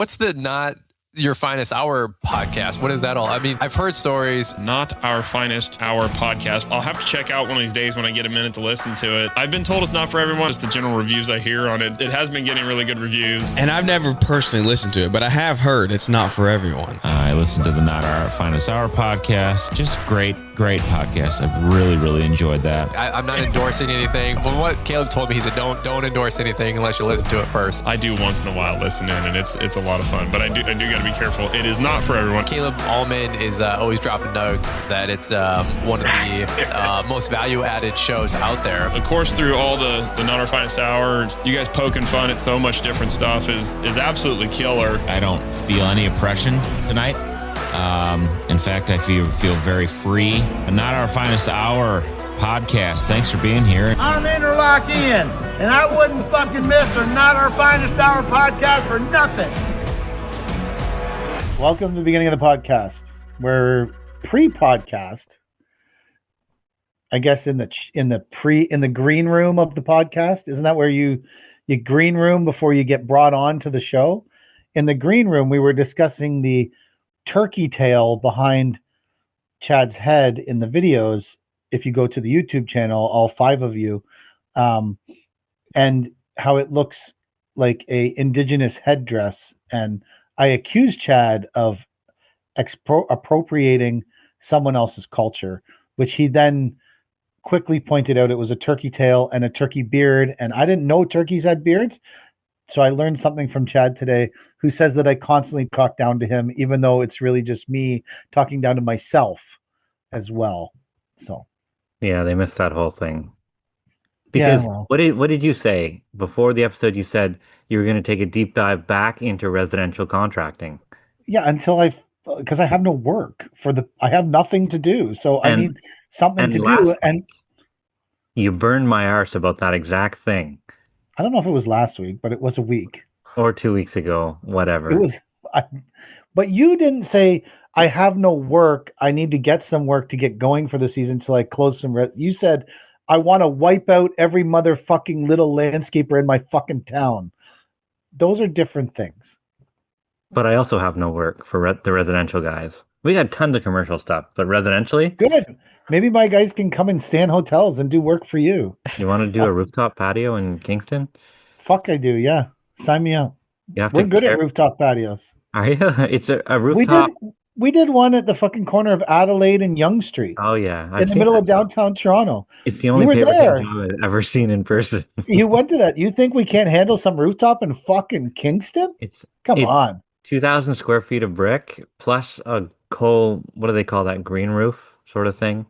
What's the Not Your Finest Hour podcast? What is that all? I mean, I've heard stories. Not Our Finest Hour podcast. I'll have to check out one of these days when I get a minute to listen to it. I've been told it's not for everyone. Just the general reviews I hear on it. It has been getting really good reviews. And I've never personally listened to it, but I have heard it's not for everyone. I listened to the Not Our Finest Hour podcast. Just great podcast. I've really enjoyed that. I'm not endorsing anything. From what Caleb told me, he said, don't endorse anything unless you listen to it first. I do once in a while listen in, and it's a lot of fun. But I do got to be careful. It is not for everyone. Caleb Allman is always dropping nugs that it's one of the most value-added shows out there. Of course, through all the Not Our Finest Hour, you guys poking fun at so much different stuff is absolutely killer. I don't feel any oppression tonight. In fact, I feel very free. Not Our Finest Hour podcast. Thanks for being here. I'm Interlock in, and I wouldn't fucking miss the Not Our Finest Hour podcast for nothing. Welcome to the beginning of the podcast. We're pre-podcast, I guess, in the green room of the podcast. Isn't that where you green room before you get brought on to the show? In the green room, we were discussing the turkey tail behind Chad's head in the videos. If you go to the YouTube channel, all 5 of you, and how it looks like a indigenous headdress. And I accused Chad of appropriating someone else's culture, which he then quickly pointed out it was a turkey tail and a turkey beard. And I didn't know turkeys had beards. So I learned something from Chad today, who says that I constantly talk down to him, even though it's really just me talking down to myself as well. So, yeah, they missed that whole thing. Because what did you say before the episode? You said you were going to take a deep dive back into residential contracting. Yeah, because I have no work I have nothing to do, so I need something to do. And you burned my arse about that exact thing. I don't know if it was last week, but it was a week or 2 weeks ago, whatever. It was, but you didn't say I have no work. I need to get some work to get going for the season till I close some. You said I want to wipe out every motherfucking little landscaper in my fucking town. Those are different things. But I also have no work for the residential guys. We got tons of commercial stuff, but residentially, good. Maybe my guys can come and stay in hotels and do work for you. You want to do a rooftop patio in Kingston? Fuck, I do. Yeah, sign me up. We're good at rooftop patios. Are you? It's a rooftop. We did one at the fucking corner of Adelaide and Yonge Street. Oh yeah, in the middle of downtown Toronto. It's the only paper job I've ever seen in person. You went to that. You think we can't handle some rooftop in fucking Kingston? Come on. 2,000 square feet of brick plus a coal. What do they call that? Green roof sort of thing.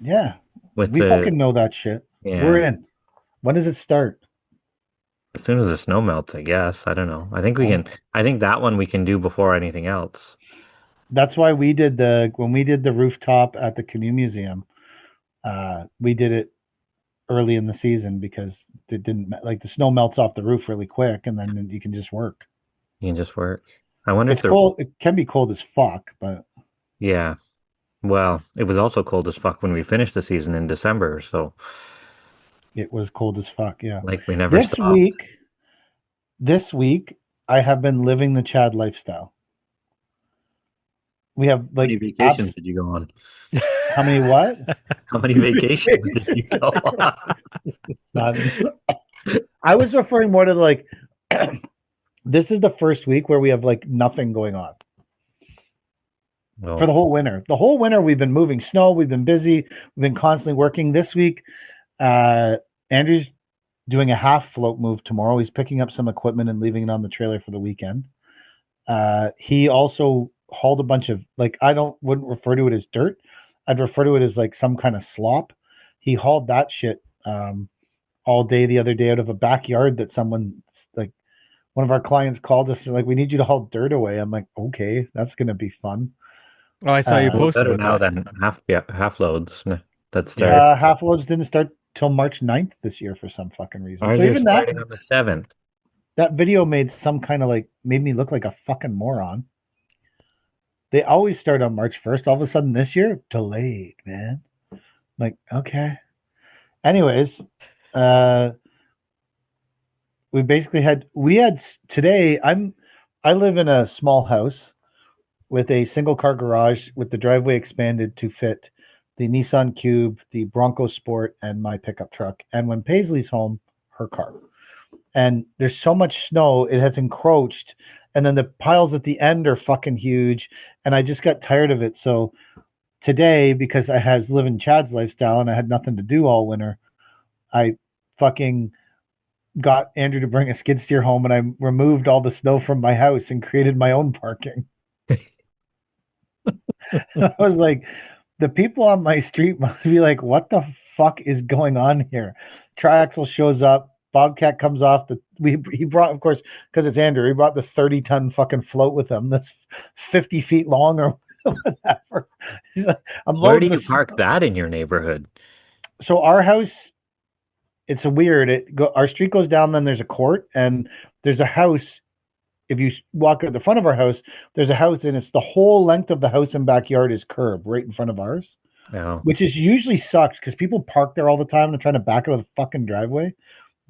Yeah, we fucking know that shit. Yeah. We're in. When does it start? As soon as the snow melts, I guess. I don't know. I think we can. I think that one we can do before anything else. That's why when we did the rooftop at the Canoe Museum, we did it early in the season because it didn't the snow melts off the roof really quick, and then you can just work. You can just work. I wonder if it's cold. It can be cold as fuck, but yeah. Well, it was also cold as fuck when we finished the season in December, so it was cold as fuck, yeah. Like we never stopped. This week, I have been living the Chad lifestyle. We have how many vacations did you go on? How many what? How many vacations did you go on? I was referring more to this is the first week where we have nothing going on. For the whole winter. The whole winter we've been moving snow, we've been busy, we've been constantly working. This week, Andrew's doing a half float move tomorrow. He's picking up some equipment and leaving it on the trailer for the weekend. He also hauled a bunch of wouldn't refer to it as dirt. I'd refer to it as some kind of slop. He hauled that shit all day the other day out of a backyard that someone one of our clients called us. They're we need you to haul dirt away. I'm like, okay, that's gonna be fun. Oh, I saw you posted better now than half loads. That start. Yeah, half loads didn't start till March 9th this year for some fucking reason. So even starting on the 7th. That video made some kind of made me look like a fucking moron. They always start on March 1st. All of a sudden this year, delayed, man. Okay. Anyways, we had today. I live in a small house with a single car garage with the driveway expanded to fit the Nissan Cube, the Bronco Sport, and my pickup truck. And when Paisley's home, her car. And there's so much snow, it has encroached. And then the piles at the end are fucking huge. And I just got tired of it. So today, because I was living Chad's lifestyle and I had nothing to do all winter, I fucking got Andrew to bring a skid steer home and I removed all the snow from my house and created my own parking. I was like, the people on my street must be like, what the fuck is going on here? Triaxle shows up, Bobcat comes off he brought, of course, because it's Andrew, he brought the 30-ton fucking float with him that's 50 feet long or whatever. Like, where do you park that in your neighborhood? So our house, it's a weird, our street goes down, then there's a court, and there's a house. If you walk at the front of our house, there's a house, and it's the whole length of the house and backyard is curb right in front of ours, which is usually sucks because people park there all the time and trying to back out of the fucking driveway.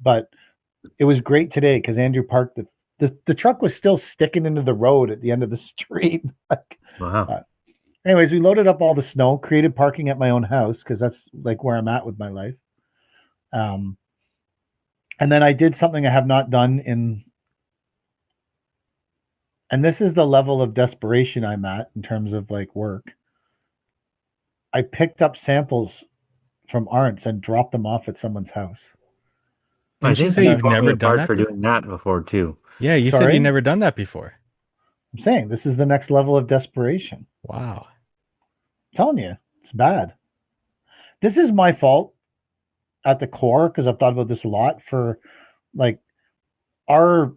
But it was great today because Andrew parked the truck was still sticking into the road at the end of the street. Wow. Anyways, we loaded up all the snow, created parking at my own house because that's like where I'm at with my life. And then I did something I have not done and this is the level of desperation I'm at in terms of like work. I picked up samples from Arnt's and dropped them off at someone's house. I think you've never done that for doing that before too. Yeah, you said you've never done that before. I'm saying this is the next level of desperation. Wow. I'm telling you, it's bad. This is my fault at the core because I've thought about this a lot for like our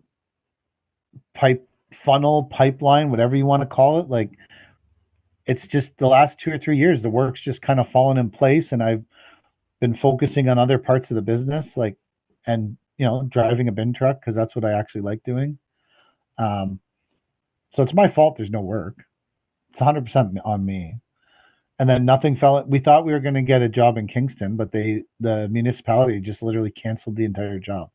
pipeline, whatever you want to call it. Like it's just the last 2 or 3 years, the work's just kind of fallen in place and I've been focusing on other parts of the business, like, and driving a bin truck because that's what I actually like doing. So it's my fault there's no work. It's 100% on me. And then nothing fell. We thought we were going to get a job in Kingston, but the municipality just literally canceled the entire job.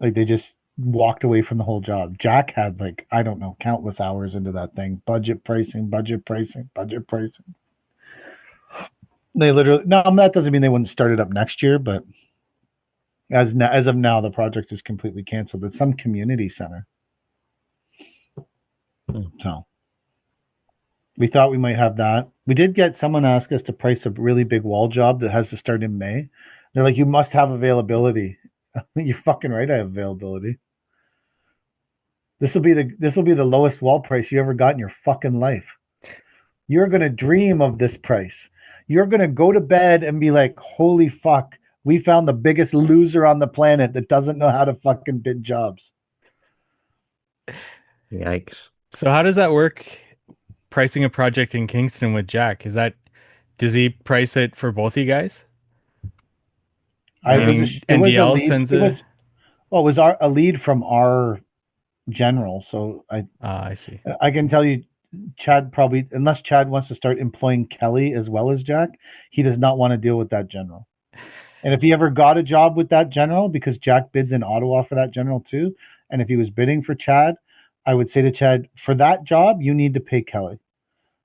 Like they just walked away from the whole job. Jack had like, I don't know, countless hours into that thing. Budget pricing. They literally, no, that doesn't mean they wouldn't start it up next year, but as of now, the project is completely canceled. It's some community center. So we thought we might have that. We did get someone ask us to price a really big wall job that has to start in May. They're like, you must have availability. You're fucking right. I have availability. This will be the lowest wall price you ever got in your fucking life. You're going to dream of this price. You're going to go to bed and be like, holy fuck, we found the biggest loser on the planet that doesn't know how to fucking bid jobs. Yikes. So how does that work, pricing a project in Kingston with Jack? Does he price it for both of you guys? NDL sends it? Well, it was a lead from our general. So I see. I can tell you, Chad probably, unless Chad wants to start employing Kelly as well as Jack, he does not want to deal with that general. And if he ever got a job with that general, because Jack bids in Ottawa for that general too, and if he was bidding for Chad, I would say to Chad, for that job, you need to pay Kelly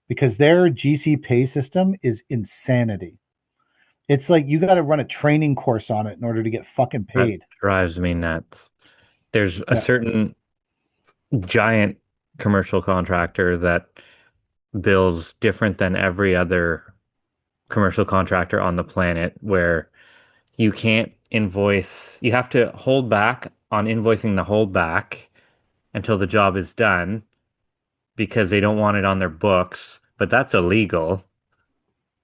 because their GC pay system is insanity. It's like you got to run a training course on it in order to get fucking paid. That drives me nuts. There's a certain giant commercial contractor that bills different than every other commercial contractor on the planet where you can't invoice, you have to hold back on invoicing the holdback until the job is done because they don't want it on their books, but that's illegal.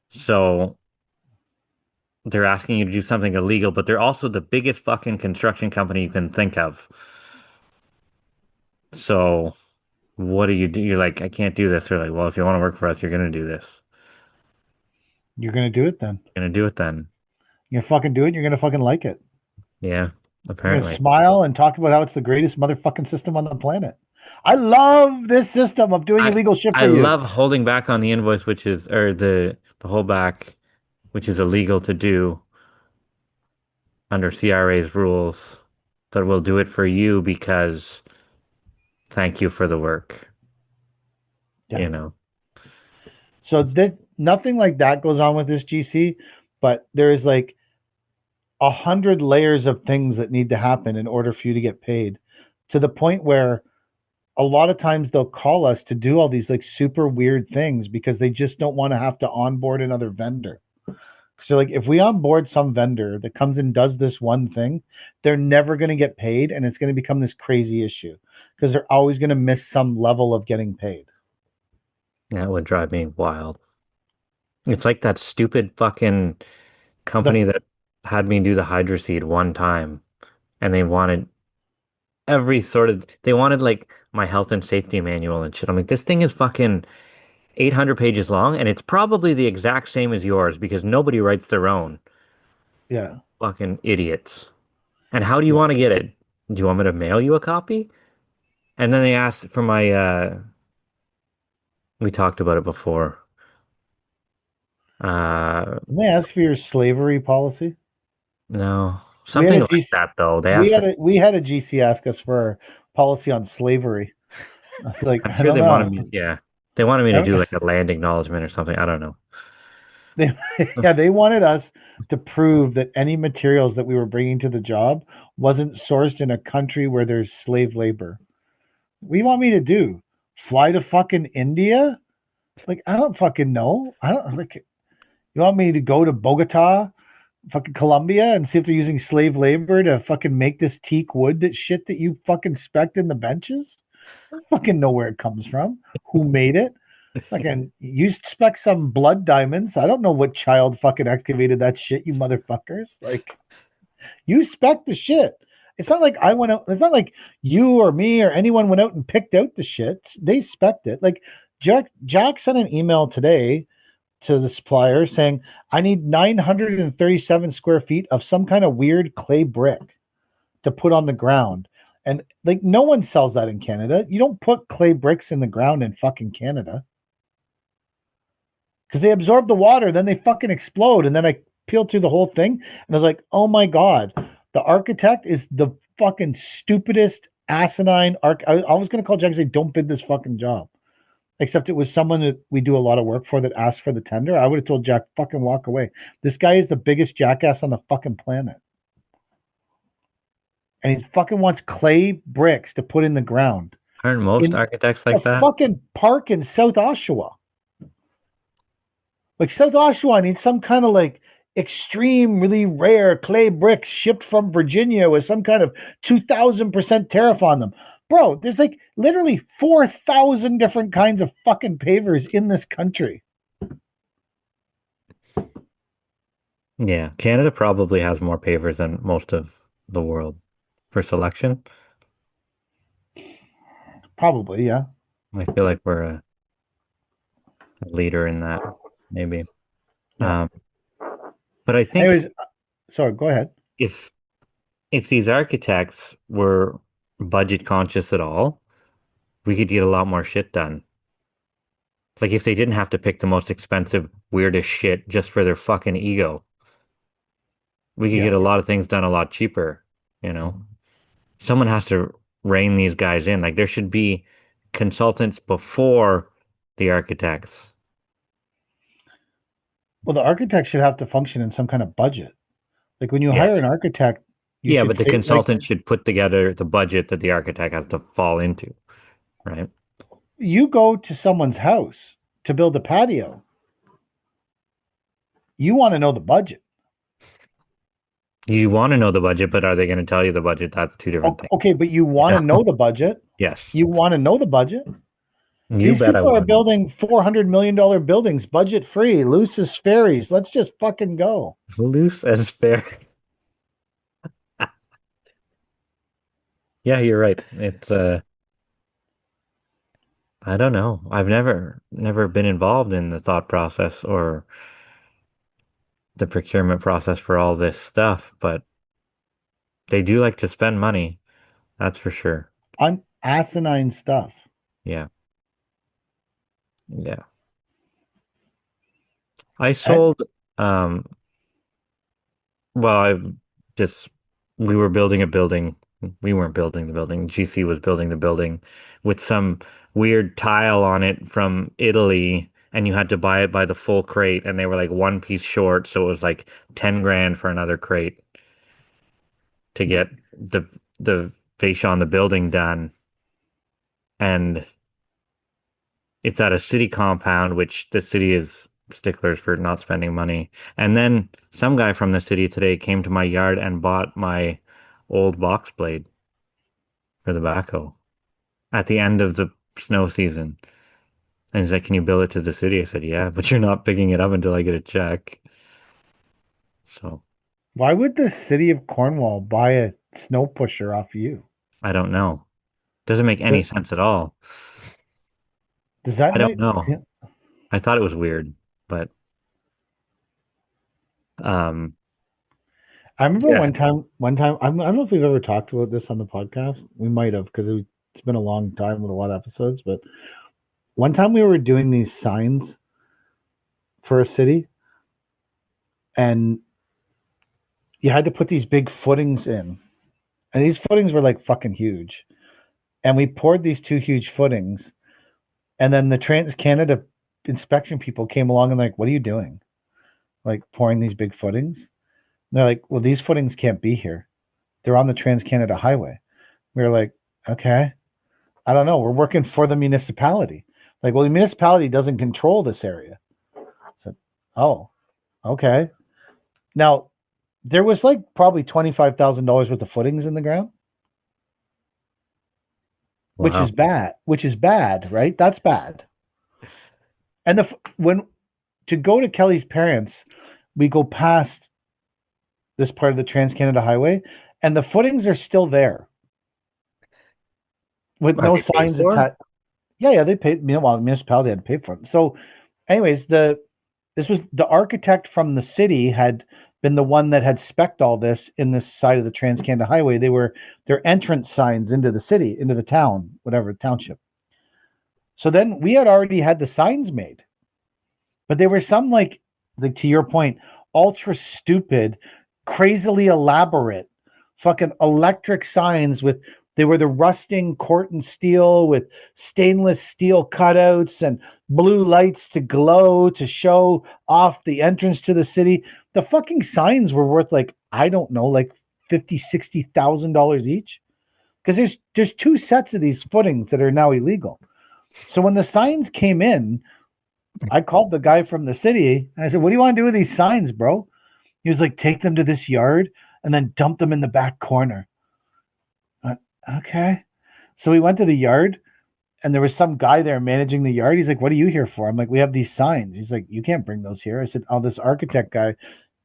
So they're asking you to do something illegal, but they're also the biggest fucking construction company you can think of. So what do? You're like, I can't do this. They're like, well, if you want to work for us, you're going to do this. You're going to do it then. You're going to do it then. You're going to fucking do it. You're going to fucking like it. Yeah, apparently. You're going to smile and talk about how it's the greatest motherfucking system on the planet. I love this system of doing illegal shit for you. I love holding back on the invoice, or the holdback, which is illegal to do under CRA's rules. but we'll do it for you because thank you for the work. Yeah. You know. So nothing like that goes on with this GC, but there is like 100 layers of things that need to happen in order for you to get paid, to the point where a lot of times they'll call us to do all these like super weird things because they just don't want to have to onboard another vendor. So like if we onboard some vendor that comes and does this one thing, they're never going to get paid, and it's going to become this crazy issue because they're always going to miss some level of getting paid. That would drive me wild. It's like that stupid fucking company The that had me do the hydro seed one time, and they wanted they wanted like my health and safety manual and shit. I'm like, this thing is fucking 800 pages long, and it's probably the exact same as yours because nobody writes their own. yeah, Fucking idiots. And how do you yeah. want to get it? Do you want me to mail you a copy? And then they asked for my we talked about it before. Didn't they ask for your slavery policy? No, We had something a like GC, that though. They asked for, we had a GC ask us for our policy on slavery. I was like, I'm I sure don't they wanted know. me, yeah. They wanted me to do like a land acknowledgement or something. I don't know. They, yeah, they wanted us to prove that any materials that we were bringing to the job wasn't sourced in a country where there's slave labor. What do you want me to do? Fly to fucking India? Like, I don't fucking know. I don't like. You want me to go to Bogota, fucking Colombia, and see if they're using slave labor to fucking make this teak wood that shit that you fucking spec in the benches? I don't fucking know where it comes from. Who made it? Fucking you spec some blood diamonds. I don't know what child fucking excavated that shit, you motherfuckers. Like, you spec the shit. It's not like I went out. It's not like you or me or anyone went out and picked out the shit. They spec it. Like Jack sent an email today to the supplier saying, I need 937 square feet of some kind of weird clay brick to put on the ground. And like, no one sells that in Canada. You don't put clay bricks in the ground in fucking Canada because they absorb the water, then they fucking explode. And then I peeled through the whole thing and I was like, oh my God, the architect is the fucking stupidest asinine I was going to call Jack and say, don't bid this fucking job. Except it was someone that we do a lot of work for that asked for the tender. I would have told Jack, fucking walk away. This guy is the biggest jackass on the fucking planet. And he fucking wants clay bricks to put in the ground Aren't most in architects a like that? fucking park in South Oshawa. Like, South Oshawa needs some kind of like extreme, really rare clay bricks shipped from Virginia with some kind of 2000% tariff on them. Bro, there's like literally 4,000 different kinds of fucking pavers in this country. Yeah, Canada probably has more pavers than most of the world for selection. Probably, yeah. I feel like we're a leader in that, maybe. Yeah. Um, but I think Anyways, sorry, go ahead. if these architects were budget conscious at all, we could get a lot more shit done. Like if they didn't have to pick the most expensive, weirdest shit just for their fucking ego, we could get a Yes. lot of things done a lot cheaper, you know? Someone has to rein these guys in. Like there should be consultants before the architects. Well, the architect should have to function in some kind of budget. Like when you Yeah. hire an architect, you Yeah, should but the say like consultant should put together the budget that the architect has to fall into, right? you go to someone's house to build a patio. You want to know the budget. You want to know the budget, but are they going to tell you the budget? That's two different things. Okay, but you want to know the budget. Yes. You want to know the budget. You These bet I people are would. building $400 million buildings, budget free, loose as fairies. Let's just fucking go. Loose as fair. Yeah, you're right. It's I don't know. I've never been involved in the thought process or the procurement process for all this stuff, but they do like to spend money. That's for sure. On asinine stuff. Yeah. Yeah. I sold um well, I've just we were building a building we weren't building the building. GC was building the building with some weird tile on it from Italy, and you had to buy it by the full crate, and they were like one piece short, so it was like 10 grand for another crate to get the fascia on the building done. And it's at a city compound, which the city is sticklers for not spending money. And then some guy from the city today came to my yard and bought my old box blade for the backhoe at the end of the snow season. And he's like, "Can you bill it to the city?" I said, "Yeah, but you're not picking it up until I get a check." So Why would the city of Cornwall buy a snow pusher off you? I don't know. Doesn't make any sense at all. Does that I don't make know. I thought it was weird, but um, I remember yeah. one time, I don't know if we've ever talked about this on the podcast. We might have, because it's been a long time with a lot of episodes. But one time we were doing these signs for a city, and you had to put these big footings in, and these footings were like fucking huge. And we poured these two huge footings, and then the Trans Canada inspection people came along and like, "What are you doing? Like pouring these big footings?" And they're like, "Well, these footings can't be here. They're on the Trans Canada Highway." We were like, "Okay, I don't know. We're working for the municipality." Like, well, the municipality doesn't control this area. So, oh, okay. Now, there was like probably $25,000 worth of footings in the ground, which Wow. is bad. Which is bad, right? That's bad. And when to go to Kelly's parents, we go past this part of the Trans Canada Highway, and the footings are still there with Are no they paid signs for? attached. Yeah, they paid. Meanwhile, the municipality had to pay for it. So, anyways, this was the architect from the city had been the one that had spec'd all this in this side of the Trans Canada Highway. They were their entrance signs into the city, into the town, whatever township. So then we had already had the signs made, but they were some like to your point, ultra stupid, crazily elaborate, fucking electric signs with they were the rusting Corten steel with stainless steel cutouts and blue lights to glow to show off the entrance to the city. The fucking signs were worth like, I don't know, like $50,000-$60,000 each. Because there's two sets of these footings that are now illegal. So when the signs came in, I called the guy from the city and I said, "What do you want to do with these signs, bro?" He was like, "Take them to this yard and then dump them in the back corner." Okay. So we went to the yard and there was some guy there managing the yard. He's like, "What are you here for?" I'm like, "We have these signs." He's like, "You can't bring those here." I said, "Oh, this architect guy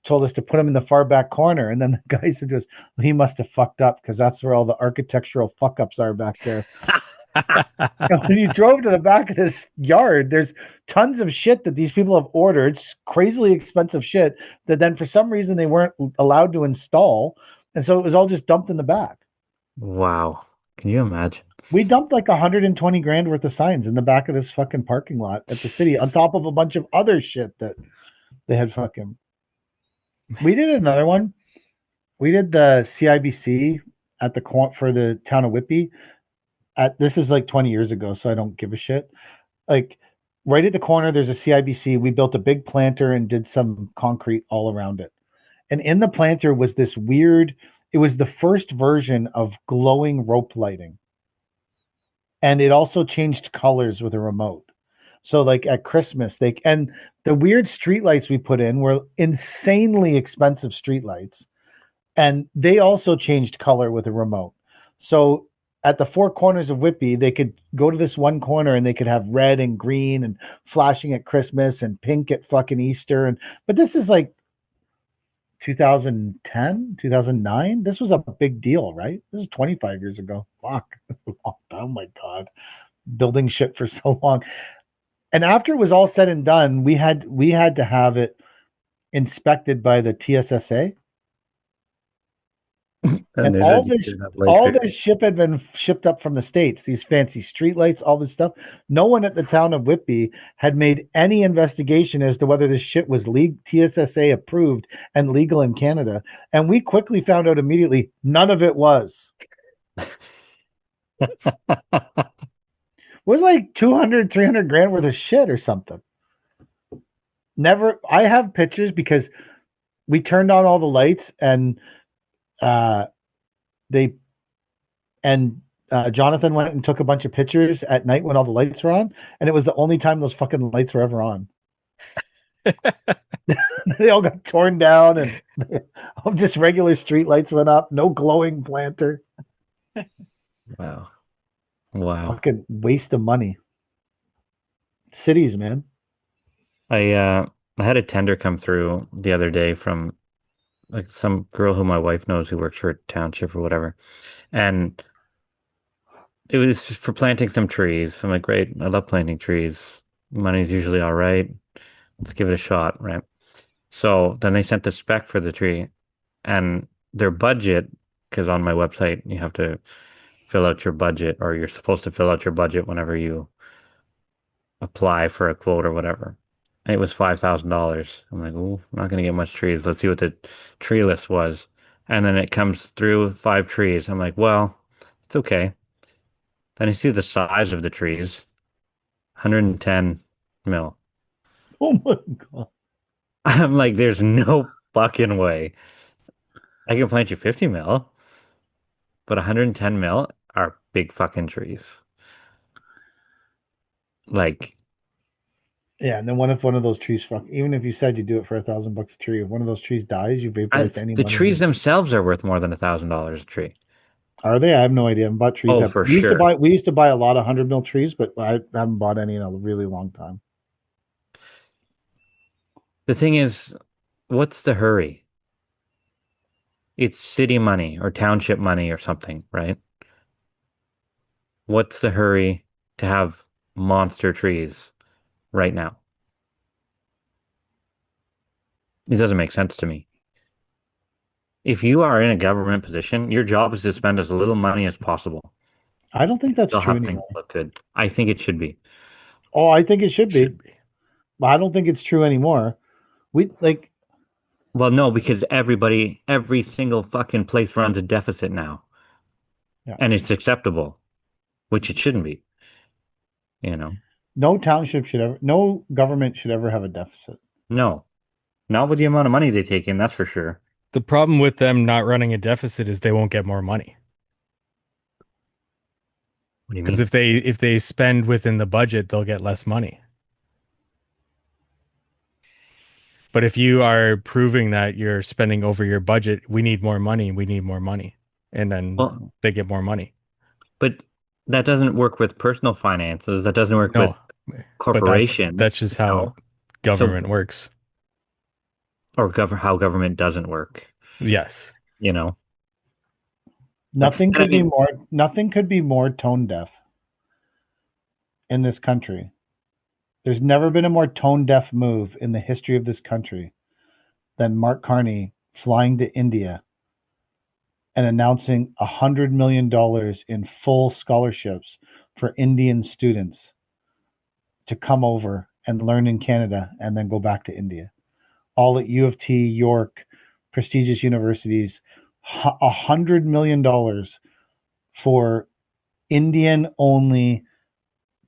told us to put them in the far back corner." And then the guy said to us, "Well, he must have fucked up because that's where all the architectural fuck ups are back there." When you drove to the back of this yard, there's tons of shit that these people have ordered, crazily expensive shit that then for some reason they weren't allowed to install. And so it was all just dumped in the back. Wow. Can you imagine? We dumped like 120 grand worth of signs in the back of this fucking parking lot at the city on top of a bunch of other shit that they had fucking. We did another one. We did the CIBC at the for the town of Whitby. This is like 20 years ago, so I don't give a shit. Like right at the corner, there's a CIBC. We built a big planter and did some concrete all around it. And in the planter was this weird, it was the first version of glowing rope lighting. And it also changed colors with a remote. So like at Christmas, and the weird streetlights we put in were insanely expensive streetlights. And they also changed color with a remote. So at the four corners of Whitby, they could go to this one corner and they could have red and green and flashing at Christmas and pink at fucking Easter. But this is like 2010, 2009. This was a big deal, right? This is 25 years ago. Fuck. Oh my God. Building shit for so long. And after it was all said and done, we had to have it inspected by the TSSA. And all this ship had been shipped up from the States, these fancy streetlights, all this stuff. No one at the town of Whitby had made any investigation as to whether this shit was TSSA approved and legal in Canada. And we quickly found out immediately none of it was. Was like 200, 300 grand worth of shit or something. Never. I have pictures because we turned on all the lights and they and Jonathan went and took a bunch of pictures at night when all the lights were on, and it was the only time those fucking lights were ever on. They all got torn down, and just regular street lights went up. No glowing planter. Wow. Fucking waste of money. Cities, man. I had a tender come through the other day from like some girl who my wife knows who works for a township or whatever. And it was for planting some trees. I'm like, great, I love planting trees. Money's usually all right. Let's give it a shot, right? So then they sent the spec for the tree and their budget, because on my website you have to fill out your budget, or you're supposed to fill out your budget whenever you apply for a quote or whatever. It was $5,000. I'm like, oh, I'm not gonna get much trees. Let's see what the tree list was. And then it comes through 5 trees. I'm like, well, it's okay. Then I see the size of the trees, 110 mil. Oh my god. I'm like, there's no fucking way. I can plant you 50 mil, but 110 mil are big fucking trees. Like, Yeah, and then what if one of those trees even if you said you do it for $1,000 a tree, if one of those trees dies, you vaporized any the money. trees themselves are worth more than $1,000 a tree. Are they? I have no idea. I haven't bought trees. Oh, for we used to sure. we used to buy a lot of 100 mil trees, but I haven't bought any in a really long time. The thing is, what's the hurry? It's city money or township money or something, right? What's the hurry to have monster trees right now? It doesn't make sense to me. If you are in a government position, your job is to spend as little money as possible. I don't think that's They'll true have things anymore. look good. I think it should be. Oh, I think it should be. But I don't think it's true anymore. Well, no, because every single fucking place runs a deficit now. Yeah. And it's acceptable, which it shouldn't be. You know? No government should ever have a deficit. No. Not with the amount of money they take in, that's for sure. The problem with them not running a deficit is they won't get more money. What do you Because mean? if they spend within the budget, they'll get less money. But if you are proving that you're spending over your budget, we need more money, and then they get more money. But that doesn't work with personal finances. That doesn't work with corporations. That's just how government works. Or how government doesn't work. Yes. You know? Nothing could be more tone deaf in this country. There's never been a more tone deaf move in the history of this country than Mark Carney flying to India and announcing $100 million in full scholarships for Indian students to come over and learn in Canada and then go back to India. All at U of T, York, prestigious universities, $100 million for Indian only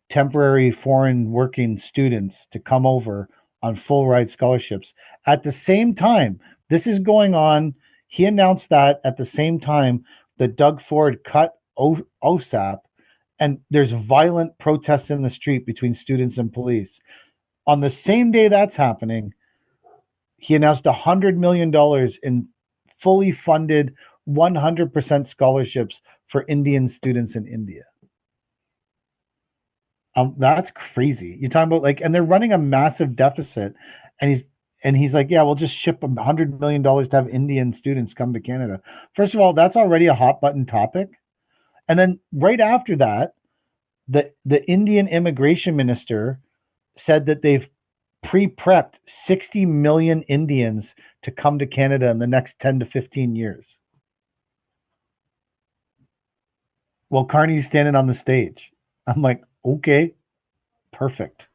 temporary foreign working students to come over on full ride scholarships. At the same time, this is going on. He announced that at the same time that Doug Ford cut OSAP, and there's violent protests in the street between students and police. On the same day that's happening, he announced $100 million in fully funded 100% scholarships for Indian students in India. That's crazy. You're talking about and they're running a massive deficit, and he's like, yeah, we'll just ship $100 million to have Indian students come to Canada. First of all, that's already a hot button topic. And then right after that, the Indian immigration minister said that they've pre-prepped 60 million Indians to come to Canada in the next 10 to 15 years. Well, Carney's standing on the stage. I'm like, okay, perfect.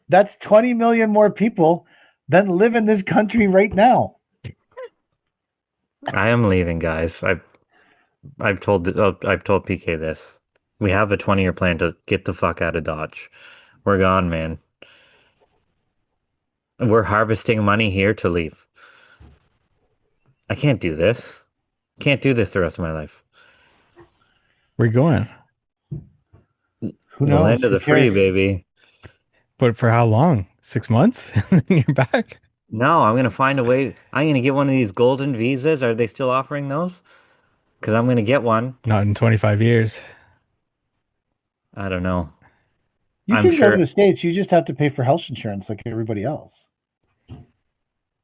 That's 20 million more people than live in this country right now. I am leaving, guys. I've told PK this. We have a 20-year plan to get the fuck out of Dodge. We're gone, man. We're harvesting money here to leave. I can't do this. Can't do this the rest of my life. Where you going? Who The land knows? of Who the free, cares? baby. But for how long? 6 months? And then you're back? No, I'm gonna find a way. I'm gonna get one of these golden visas. Are they still offering those? Because I'm gonna get one. Not in 25 years. I don't know. You I'm can go to sure. the States. You just have to pay for health insurance like everybody else.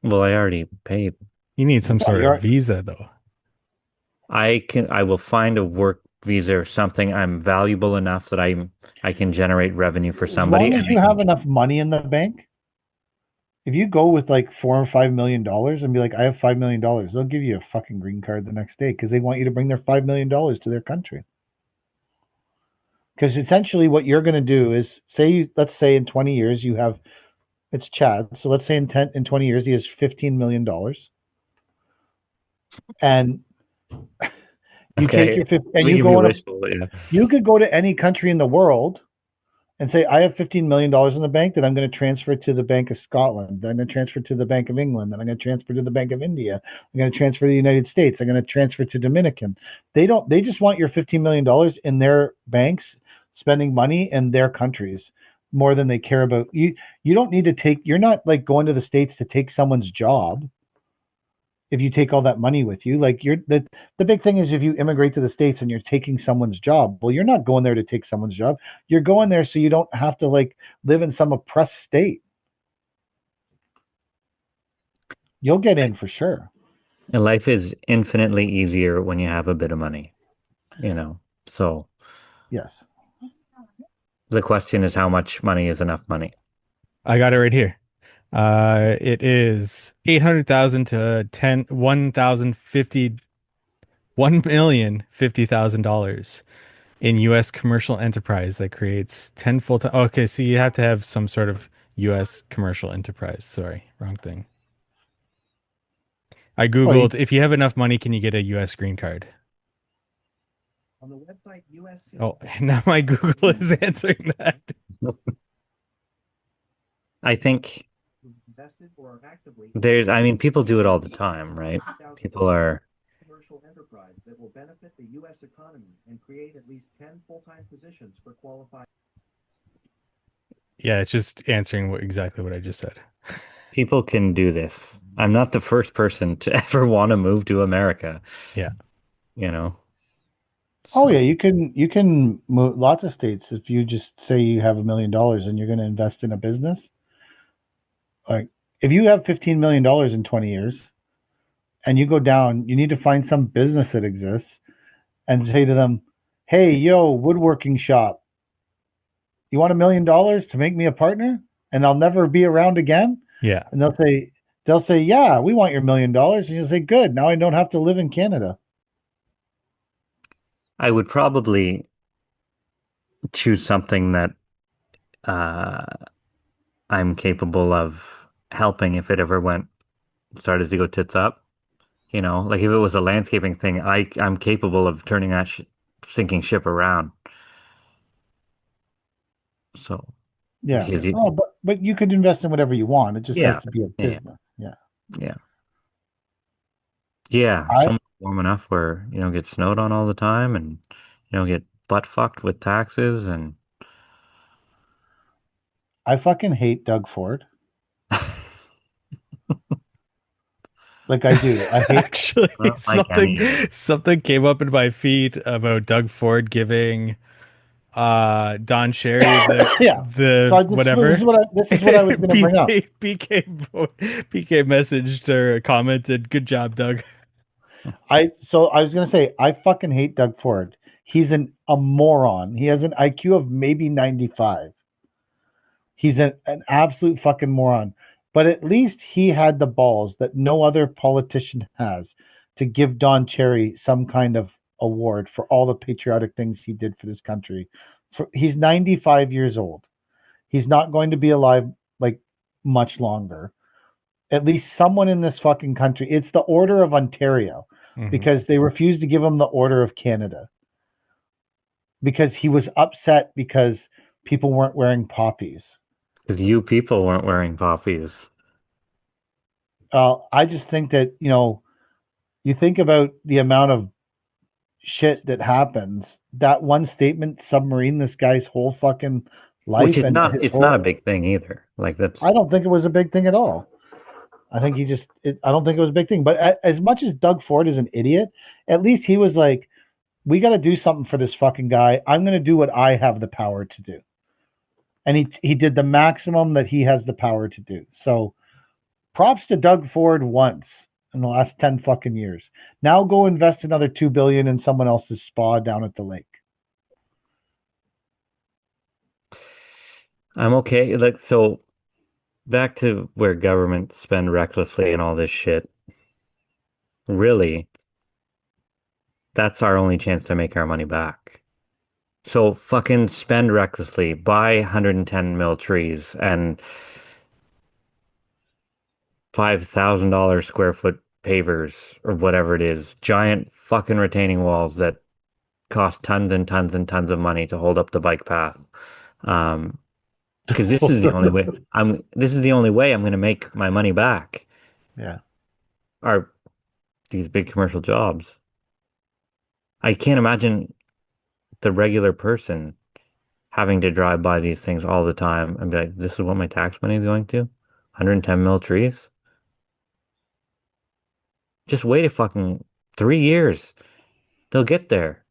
Well, I already paid. You need some Yeah, sort you're of visa, though. I will find a work visa or something. I'm valuable enough that I can generate revenue for as somebody, long as and you have enough money in the bank. If you go with like $4 or $5 million and be like, I have $5 million, they'll give you a fucking green card the next day because they want you to bring their $5 million to their country. Because essentially, what you're going to do is let's say in 20 years you have, it's Chad. So let's say in 20 years he has $15 million, and you take okay, your and we you give you go on a, wishful. Yeah. you could go to any country in the world and say, I have $15 million in the bank that I'm going to transfer to the Bank of Scotland. Then I'm going to transfer to the Bank of England. Then I'm going to transfer to the Bank of India. I'm going to transfer to the United States. I'm going to transfer to Dominican. They just want your $15 million in their banks, spending money in their countries more than they care about you. You don't need to you're not like going to the States to take someone's job. If you take all that money with you, like the big thing is if you immigrate to the States and you're taking someone's job, well, you're not going there to take someone's job. You're going there so you don't have to like live in some oppressed state. You'll get in for sure. And life is infinitely easier when you have a bit of money, So Yes. the question is, how much money is enough money? I got it right here. It is 800,000 to 1,050,000 in U.S. commercial enterprise that creates 10 full-time. Okay, so you have to have some sort of U.S. commercial enterprise. Sorry, wrong thing. I Googled, if you have enough money, can you get a U.S. green card? On the website U.S. Oh, now my Google is answering that. I think people do it all the time, right? People are commercial enterprise that will benefit the U.S. economy and create at least 10 full-time positions for qualified. Yeah, it's just answering exactly what I just said. People can do this. I'm not the first person to ever want to move to America. Yeah. Oh yeah, you can move lots of states if you just say you have $1 million and you're going to invest in a business. Like if you have $15 million in 20 years and you go down, you need to find some business that exists and say to them, hey, yo, woodworking shop, you want $1 million to make me a partner and I'll never be around again? Yeah. And they'll say, yeah, we want your $1 million. And you'll say, good, now I don't have to live in Canada. I would probably choose something that I'm capable of helping if it ever started to go tits up. Like if it was a landscaping thing, I'm capable of turning that sinking ship around. So yeah, but you could invest in whatever you want. It just has to be a business. Yeah. Somewhere warm enough where you don't get snowed on all the time and you don't get butt fucked with taxes. And I fucking hate Doug Ford. Like I do. I hate actually something came up in my feed about Doug Ford giving Don Cherry whatever. This is what I was going to bring up. PK messaged or commented, "Good job, Doug." I was going to say I fucking hate Doug Ford. He's a moron. He has an IQ of maybe 95. He's an absolute fucking moron. But at least he had the balls that no other politician has to give Don Cherry some kind of award for all the patriotic things he did for this country. He's 95 years old. He's not going to be alive like much longer. At least someone in this fucking country. It's the Order of Ontario. because they refused to give him the Order of Canada because he was upset because people weren't wearing poppies. Because you people weren't wearing poppies. I just think that, you think about the amount of shit that happens. That one statement submarine this guy's whole fucking life, Which is and not, his it's whole. not a big thing either. Like I that's, don't think it was a big thing at all. I think I don't think it was a big thing. But as much as Doug Ford is an idiot, at least he was like, we got to do something for this fucking guy. I'm going to do what I have the power to do. And he did the maximum that he has the power to do. So props to Doug Ford once in the last 10 fucking years. Now go invest another 2 billion in someone else's spa down at the lake. I'm okay. Like, so back to where governments spend recklessly and all this shit. Really, that's our only chance to make our money back. So fucking spend recklessly, buy 110 mil trees and $5,000 square foot pavers or whatever it is, giant fucking retaining walls that cost tons and tons and tons of money to hold up the bike path. Because this is the only way I'm going to make my money back. Yeah. Are these big commercial jobs. I can't imagine the regular person having to drive by these things all the time and be like, this is what my tax money is going to? 110 mil trees? Just wait a fucking 3 years. They'll get there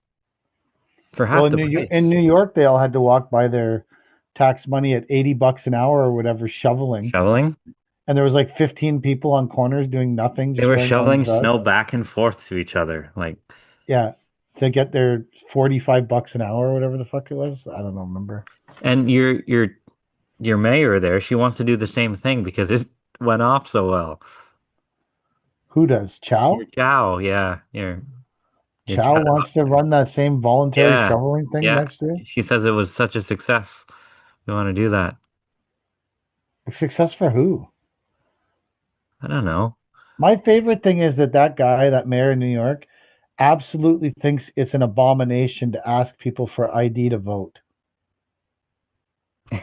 for half Well, the price. in New York, they all had to walk by their tax money at $80 an hour or whatever, shoveling. Shoveling? And there was like 15 people on corners doing nothing. They Just were wearing shoveling one dress. snow back and forth to each other. Like, Yeah, to get their $45 an hour or whatever the fuck it was. I don't know, remember. and your mayor there, she wants to do the same thing because it went off so well. Who does? Chow? Your Chow, yeah. Your Chow Chow. wants to run that same voluntary Yeah, shoveling thing yeah. next year. She says it was such a success. We want to do that. A success for who? I don't know. My favorite thing is that guy, that mayor in New York, absolutely thinks it's an abomination to ask people for ID to vote.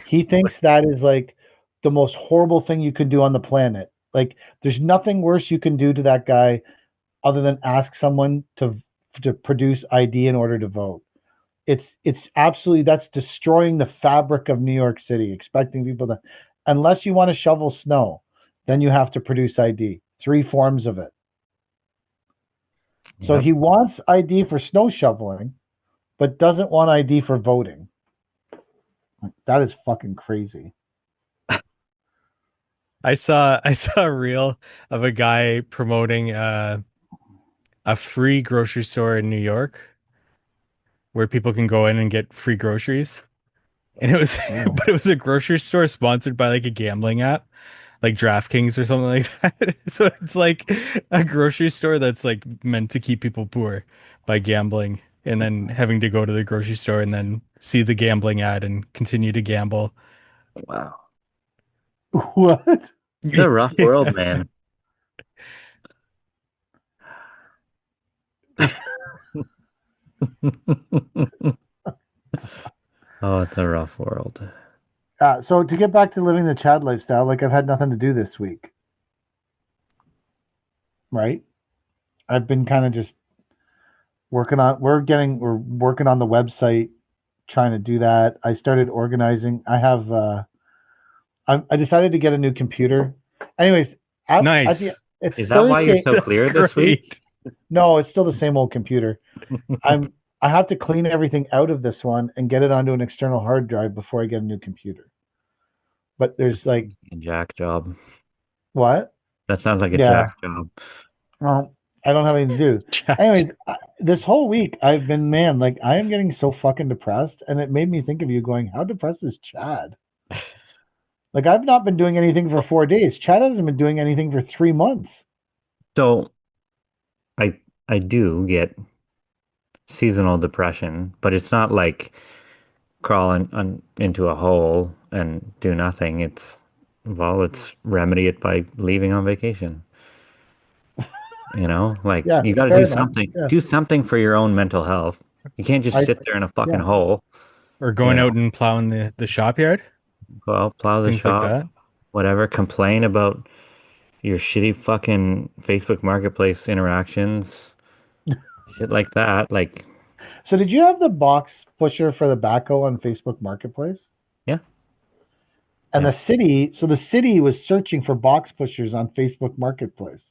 He thinks that is like the most horrible thing you can do on the planet. Like, there's nothing worse you can do to that guy other than ask someone to produce ID in order to vote. It's absolutely, that's destroying the fabric of New York City, expecting people to, unless you want to shovel snow, then you have to produce ID. 3 forms of it. So Yep. he wants ID for snow shoveling, but doesn't want ID for voting. That is fucking crazy. I saw a reel of a guy promoting a free grocery store in New York where people can go in and get free groceries. And it was but it was a grocery store sponsored by like a gambling app, like DraftKings or something like that. So it's like a grocery store that's like meant to keep people poor by gambling and then having to go to the grocery store and then see the gambling ad and continue to gamble. Wow. What? It's a rough world, man. Oh, it's a rough world. So to get back to living the Chad lifestyle, like I've had nothing to do this week. Right? I've been kind of just working on we're working on the website, trying to do that. I started organizing. I decided to get a new computer. Anyways, Nice. It's Is that why you're Thursday. so clear this week? No, it's still the same old computer. I have to clean everything out of this one and get it onto an external hard drive before I get a new computer. But there's like A jack job. what? That sounds like a Yeah. jack job. Well, I don't have anything to do. Anyways, this whole week I've been, man, like I am getting so fucking depressed, and it made me think of you going, how depressed is Chad? Like I've not been doing anything for 4 days. Chad hasn't been doing anything for 3 months. So I do get seasonal depression, but it's not like crawling into a hole and do nothing. It's remedy it by leaving on vacation. You know, like Yeah, you got to fair do enough. something. Yeah. Do something for your own mental health. You can't just I sit there in a fucking yeah. hole. Or going You know, out and plowing the shop yard, go out, plow the things like shop, that. whatever. Complain about your shitty fucking Facebook Marketplace interactions, shit like that. Like, So did you have the box pusher for the backhoe on Facebook Marketplace? yeah, And yeah. the city was searching for box pushers on Facebook Marketplace.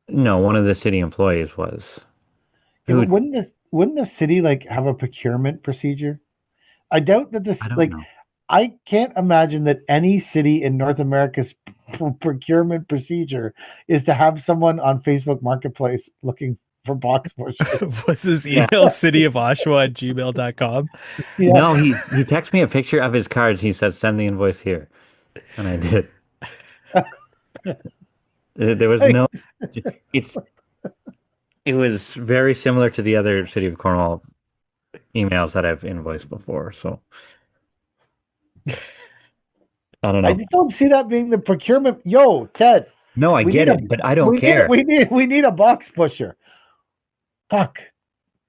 No, one of the city employees was. Yeah, but Who? wouldn't the city like have a procurement procedure? I doubt that I this don't like know. I can't imagine that any city in North America's procurement procedure is to have someone on Facebook Marketplace looking for box pushers. What's his Yeah. email? cityofoshawa@gmail.com. Yeah, No, he texted me a picture of his cards. He said, "Send the invoice here," and I did. There was like, no. It's it was very similar to the other City of Cornwall emails that I've invoiced before. So I don't I know. just don't see that being the procurement. Yo, Ted, No, I we get need a it, but I don't care. we need a box pusher. Fuck,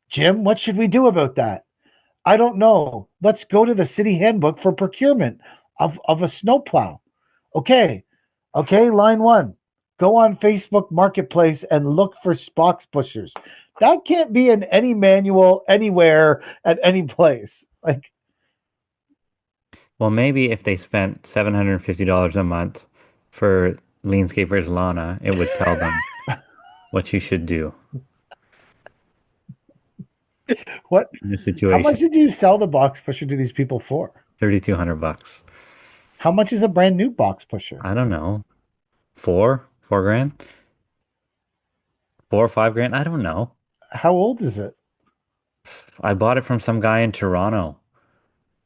Jim, what should we do about that? I don't know. Let's go to the city handbook for procurement of a snowplow. Okay. Okay, line one. Go on Facebook Marketplace and look for box pushers. That can't be in any manual anywhere at any place. Like, Well, maybe if they spent $750 a month for Leanscapers Lana, it would tell them what you should do what? in this How much situation. did you sell the box pusher to these people for? $3,200. How much is a brand new box pusher? I don't know. Four grand, 4 or 5 grand. I don't know. How old is it? I bought it from some guy in Toronto,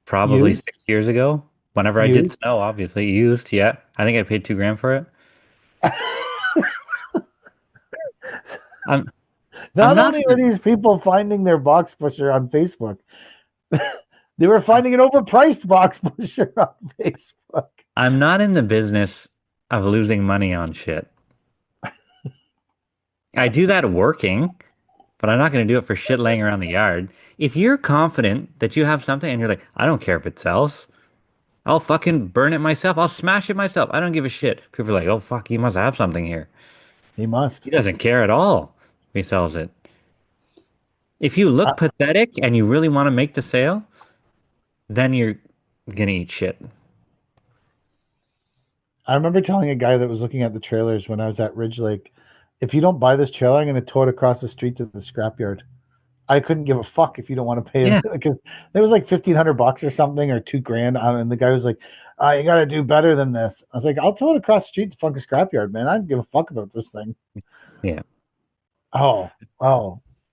probably Used? 6 years ago. Whenever I did Used? snow, obviously used. Yeah, I think I paid 2 grand for it. I'm I'm Not not only in are the, these people finding their box pusher on Facebook, they were finding an overpriced box pusher on Facebook. I'm not in the business of losing money on shit. I do that working, but I'm not going to do it for shit laying around the yard. If you're confident that you have something and you're like, I don't care if it sells, I'll fucking burn it myself. I'll smash it myself. I don't give a shit. People are like, oh, fuck, he must have something here. He must. He doesn't care at all if he sells it. If you I, look pathetic and you really want to make the sale, then you're going to eat shit. I remember telling a guy that was looking at the trailers when I was at Ridge Lake, if you don't buy this trailer, I'm going to tow it across the street to the scrapyard. I couldn't give a fuck if you don't want to pay him Yeah. because there was like $1,500 or something or 2 grand on it. And the guy was like, you got to do better than this. I was like, I'll tow it across the street to fucking scrapyard, man. I don't give a fuck about this thing. Yeah. Oh,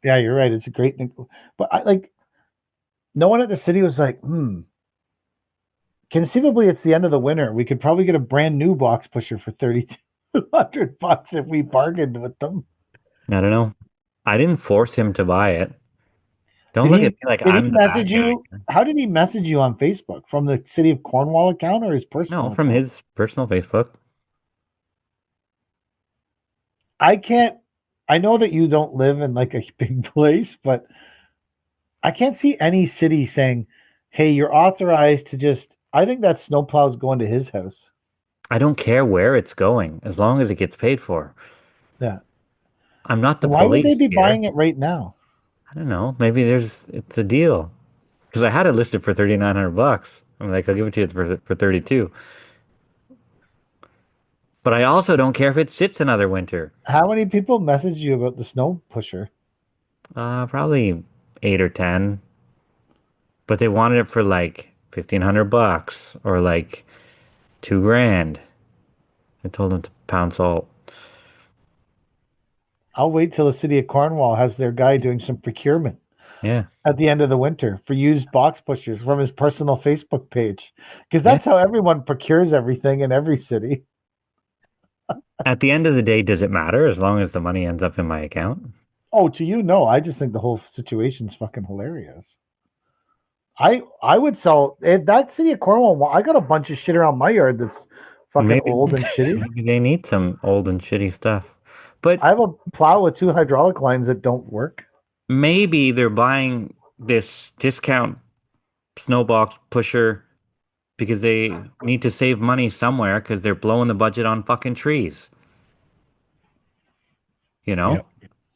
yeah, you're right. It's a great, but I like no one at the city was like, conceivably it's the end of the winter. We could probably get a brand new box pusher for $3,200 if we bargained with them. I don't know. I didn't force him to buy it. Don't Did look he at me like did he I'm the bad message guy. you? How did he message you on Facebook? From the City of Cornwall account or his personal No, from account? his personal Facebook. I can't I know that you don't live in like a big place, but I can't see any city saying, "Hey, you're authorized to just." I think that snowplow's going to his house. I don't care where it's going as long as it gets paid for. Yeah. I'm not the Why would they police be here. buying it right now? I don't know. Maybe it's a deal. Because I had it listed for $3,900. I'm like, I'll give it to you for 32. But I also don't care if it sits another winter. How many people messaged you about the snow pusher? Probably 8 or 10. But they wanted it for like $1,500 or like 2 grand. I told them to pound salt. I'll wait till the City of Cornwall has their guy doing some procurement Yeah. at the end of the winter for used box pushers from his personal Facebook page. Because Yeah. that's how everyone procures everything in every city. At the end of the day, does it matter as long as the money ends up in my account? Oh, to you, no. I just think the whole situation's fucking hilarious. I would sell if that City of Cornwall. I got a bunch of shit around my yard that's fucking Maybe old and shitty. maybe they need some old and shitty stuff. But I have a plow with 2 hydraulic lines that don't work. maybe they're buying this discount snowbox pusher because they need to save money somewhere because they're blowing the budget on fucking trees. You know? Yep.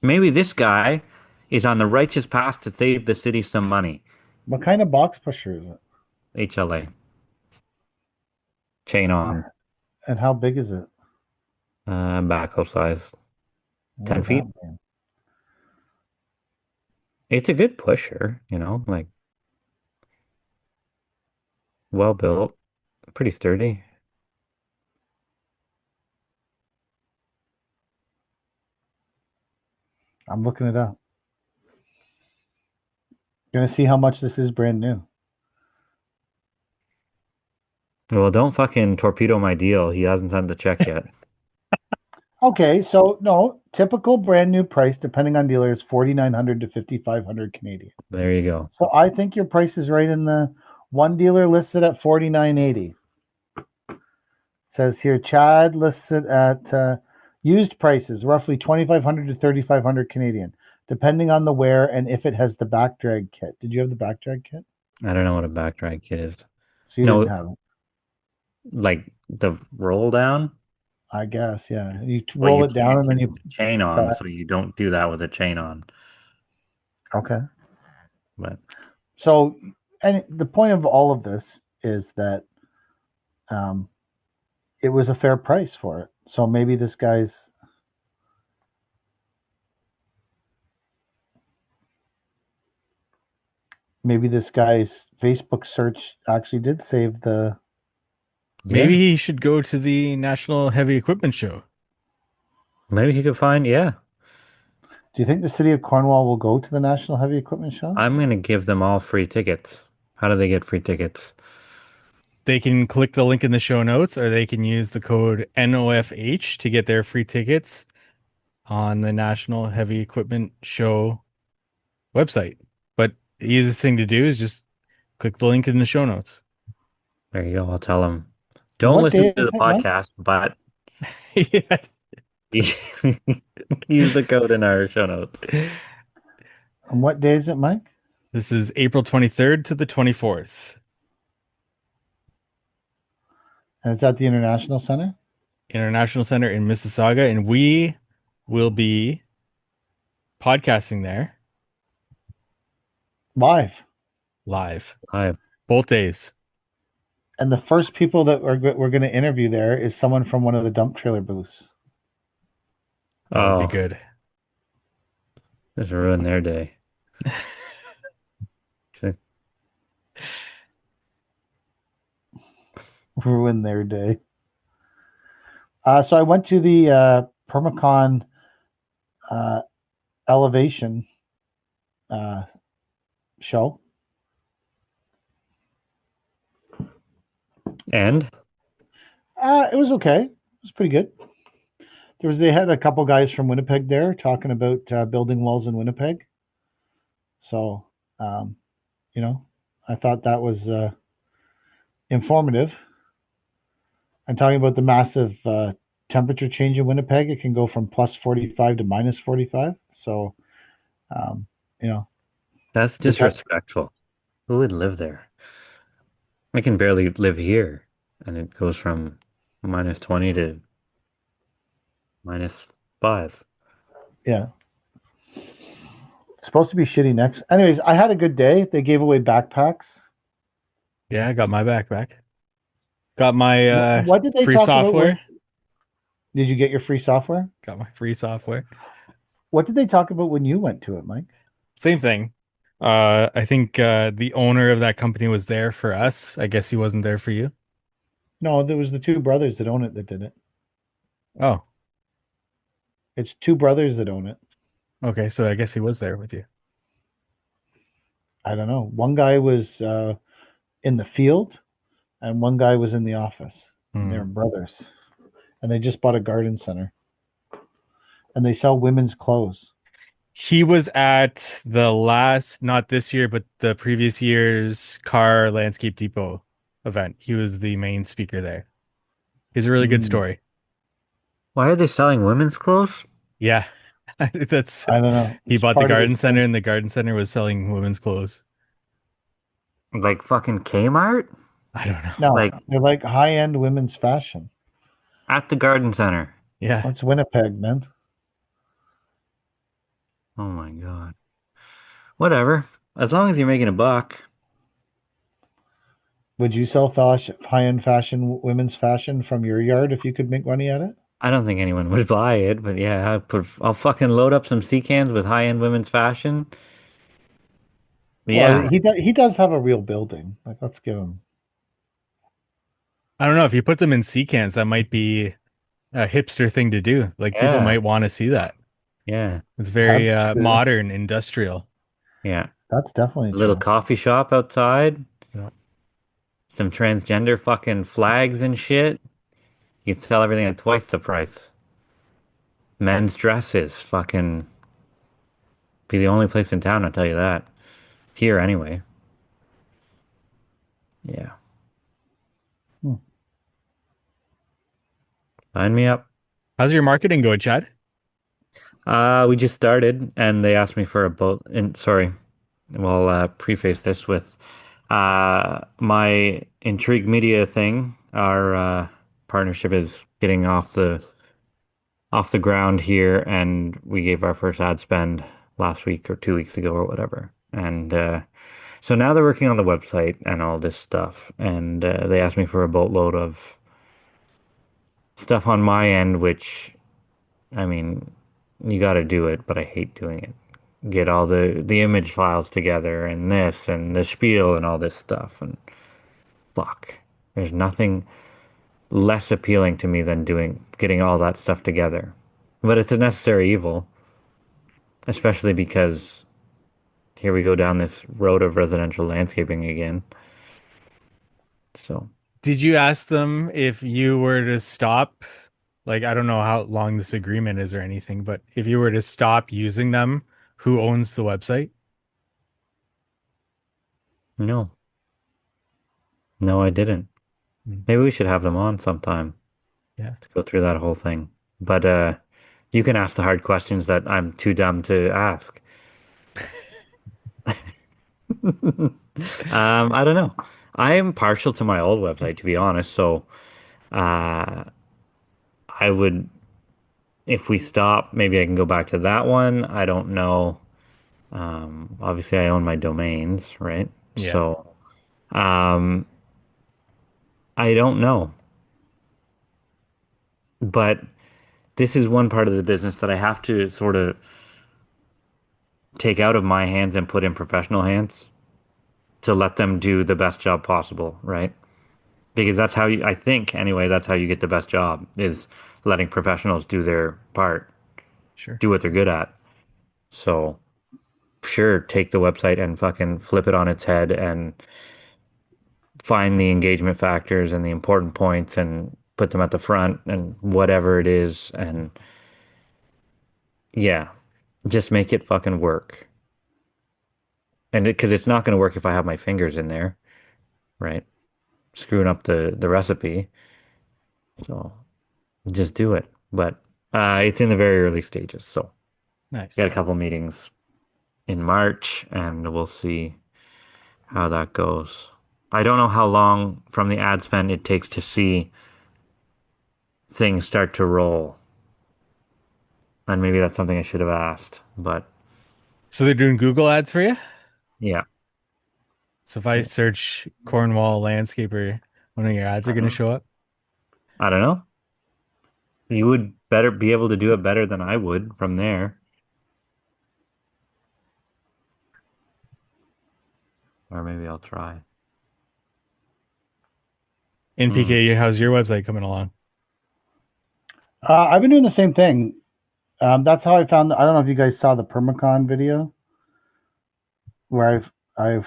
Maybe this guy is on the righteous path to save the city some money. What kind of box pusher is it? HLA. Chain on. And how big is it? Backhoe size. What 10 does feet. that mean? It's a good pusher, like well built, pretty sturdy. I'm looking it up. Gonna see how much this is brand new. Well, don't fucking torpedo my deal. He hasn't sent the check yet. Okay, so no, typical brand new price, depending on dealer, is 4,900 to 5,500 Canadian. There you go. So I think your price is right in the one dealer listed at 4,980. Says here, Chad listed at used prices, roughly 2,500 to 3,500 Canadian, depending on the wear and if it has the back drag kit. Did you have the back drag kit? I don't know what a back drag kit is. So you No. didn't have it. Like the roll down? I guess, yeah. You Well, roll you it down can't and then keep you. the chain on, so you don't do that with a chain on. Okay. But So, and the point of all of this is that it was a fair price for it. So maybe this guy's. Maybe this guy's Facebook search actually did save the. Maybe he should go to the National Heavy Equipment Show. maybe he could find, yeah. Do you think the city of Cornwall will go to the National Heavy Equipment Show? I'm gonna give them all free tickets. How do they get free tickets? They can click the link in the show notes, or they can use the code NOFH to get their free tickets on the National Heavy Equipment Show website. But the easiest thing to do is just click the link in the show notes. There you go. I'll tell them. Don't What listen day to is the it, Mike? podcast, but Yeah. use the code in our show notes. And what day is it, Mike? This is April 23rd to the 24th. And it's at the International Center? International Center in Mississauga, and we will be podcasting there Live. Hi. both days. And the first people that we're going to interview there is someone from one of the dump trailer booths. That would Oh, be good. just ruin their day. Ruin their day. So I went to the Permacon Elevation show. And It was okay. It was pretty good. They had a couple guys from Winnipeg there talking about building walls in Winnipeg. So, I thought that was informative. And talking about the massive temperature change in Winnipeg, it can go from plus 45 to minus 45. So, that's disrespectful. Who would live there? I can barely live here, and it goes from minus 20 to minus 5. yeah. It's supposed to be shitty next. Anyways, I had a good day. They gave away backpacks. Yeah, I got my backpack. Got my What did they free talk about software. Did you get your free software? Got my free software. What did they talk about when you went to it, Mike? Same thing. I think the owner of that company was there for us. I guess he wasn't there for you. No, there was the two brothers that own it that did it. Oh, It's two brothers that own it. okay. So I guess he was there with you. I don't know. One guy was in the field, and one guy was in the office. And they're brothers, and they just bought a garden center, and they sell women's clothes. He was at the last, not this year, but the previous year's Car Landscape Depot event. He was the main speaker there. He's a really good story. Why are they selling women's clothes? Yeah. That's I don't know. he It's bought the part of garden his center, thing. and the garden center was selling women's clothes. Like fucking Kmart? I don't know. No, Like they're like high-end women's fashion. at the garden center. Yeah. That's Winnipeg, man. Oh my God. Whatever. As long as you're making a buck. Would you sell high-end fashion, women's fashion from your yard if you could make money at it? I don't think anyone would buy it, but yeah, I'll fucking load up some sea cans with high-end women's fashion. Well, Yeah. he does have a real building. Like, let's give him. I don't know if you put them in sea cans, that might be a hipster thing to do. Like people Yeah. might want to see that. Yeah. It's very That's true. modern, industrial. Yeah. That's definitely A little true. coffee shop outside, Yeah. some transgender fucking flags and shit. You can sell everything at twice the price. Men's dresses, fucking be the only place in town, I'll tell you that. Here anyway. Yeah. Hmm. Sign me up. How's your marketing going, Chad? We just started and they asked me for a boat and sorry. We'll preface this with my Intrigue Media thing. Our partnership is getting off the ground here, and we gave our first ad spend last week or 2 weeks ago or whatever. And so now they're working on the website and all this stuff, and they asked me for a boatload of stuff on my end, which I mean, you got to do it, but I hate doing it. Get all the image files together and this and the spiel and all this stuff and fuck. There's nothing less appealing to me than getting all that stuff together. But it's a necessary evil, especially because here we go down this road of residential landscaping again. So, Did you ask them if you were to stop? Like, I don't know how long this agreement is or anything, but if you were to stop using them, who owns the website? no. No, I didn't. Hmm. Maybe we should have them on sometime Yeah. to go through that whole thing. But you can ask the hard questions that I'm too dumb to ask. I don't know. I am partial to my old website, to be honest. So, uh, I would, if we stop, maybe I can go back to that one. I don't know. Obviously, I own my domains, right? Yeah. So, um, I don't know. But this is one part of the business that I have to sort of take out of my hands and put in professional hands to let them do the best job possible, right? Because that's how I think anyway, that's how you get the best job is letting professionals do their part, Sure. do what they're good at. So sure, take the website and fucking flip it on its head and find the engagement factors and the important points and put them at the front and whatever it is. And yeah, just make it fucking work. And because it's not going to work if I have my fingers in there, right? Screwing up the recipe. So just do it. But it's in the very early stages. So Nice. got a couple meetings in March and we'll see how that goes. I don't know how long from the ad spend it takes to see things start to roll. And maybe that's something I should have asked. But So they're doing Google ads for you? yeah, So if I search Cornwall landscaper, one of your ads are going to show up? I don't know. You would better be able to do it better than I would from there. Or maybe I'll try. NPK, how's your website coming along? I've been doing the same thing. That's how I found. I don't know if you guys saw the permacon video where I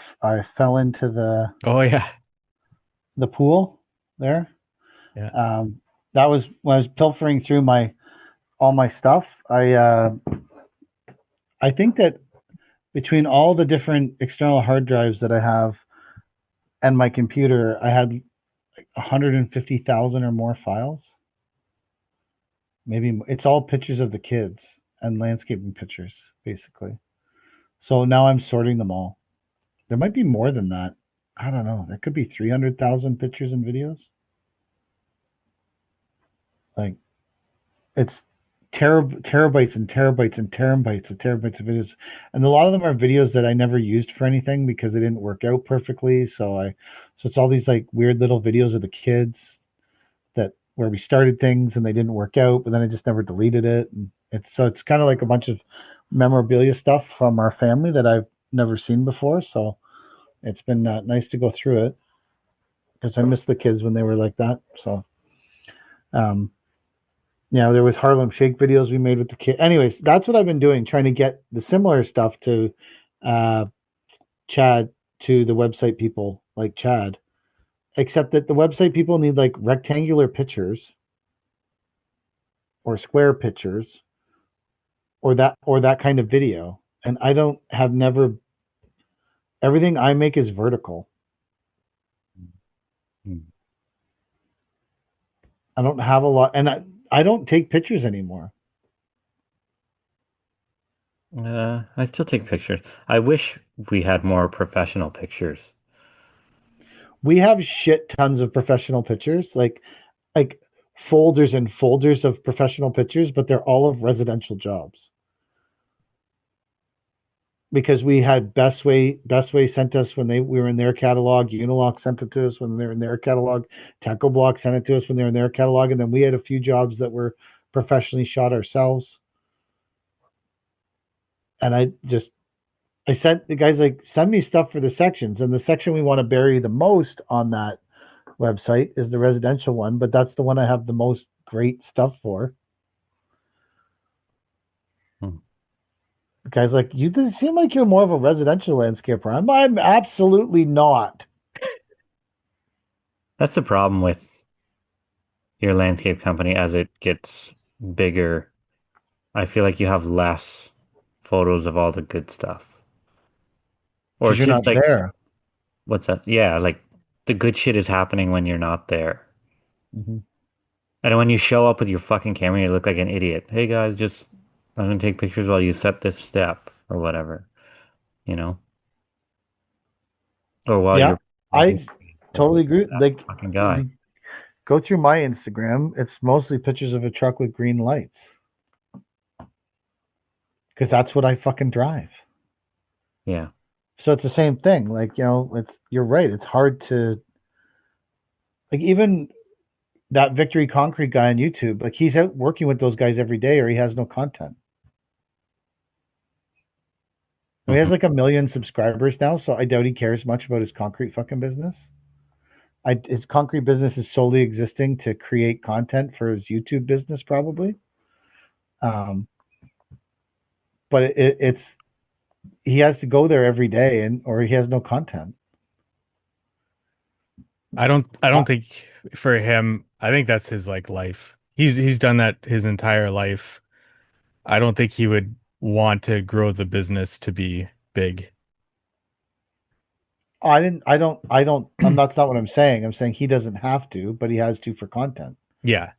fell into Oh yeah. the pool there. Yeah. That was when I was pilfering through all my stuff. I think that between all the different external hard drives that I have and my computer, I had like 150,000 or more files. Maybe it's all pictures of the kids. and landscaping pictures, basically. So now I'm sorting them all. There might be more than that. I don't know. There could be 300,000 pictures and videos. Like, it's terabytes and terabytes and terabytes of videos, and a lot of them are videos that I never used for anything because they didn't work out perfectly. So it's all these like weird little videos of the kids that where we started things and they didn't work out, but then I just never deleted it. And it's kind of like a bunch of memorabilia stuff from our family that I've never seen before. So it's been nice to go through it because I miss the kids when they were like that. So, there was Harlem Shake videos we made with the kid. Anyways, that's what I've been doing, trying to get the similar stuff to uh, Chad, to the website people like Chad, except that the website people need like rectangular pictures or square pictures or that kind of video. And I don't have never, everything I make is vertical. I don't have a lot, and I don't take pictures anymore. I still take pictures. I wish we had more professional pictures. We have shit tons of professional pictures, like folders and folders of professional pictures, but they're all of residential jobs. Because we had Bestway sent us when we were in their catalog, Unilock sent it to us when they were in their catalog, Taco Block sent it to us when they were in their catalog, and then we had a few jobs that were professionally shot ourselves. And I sent the guys like, send me stuff for the sections, and the section we want to bury the most on that website is the residential one, but that's the one I have the most great stuff for. The guy's like, you seem like you're more of a residential landscaper. I'm absolutely not. That's the problem with your landscape company as it gets bigger. I feel like you have less photos of all the good stuff. Or Because you're just not like, there. what's that? Yeah, like the good shit is happening when you're not there. Mm-hmm. And when you show up with your fucking camera, you look like an idiot. Hey guys, I'm gonna take pictures while you set this step or whatever, you know? Or while Yeah, you're I totally agree. that Like, fucking guy. go through my Instagram. It's mostly pictures of a truck with green lights. Because that's what I fucking drive. Yeah. So it's the same thing. Like, you're right. It's hard to, like, even that Victory Concrete guy on YouTube, like, he's out working with those guys every day or he has no content. He has like 1 million subscribers now, so I doubt he cares much about his concrete fucking business. His concrete business is solely existing to create content for his YouTube business, probably. But it's he has to go there every day, or he has no content. I don't think for him, I think that's his like life. He's done that his entire life. I don't think he would want to grow the business to be big. That's not what I'm saying. I'm saying he doesn't have to, but he has to for content. Yeah.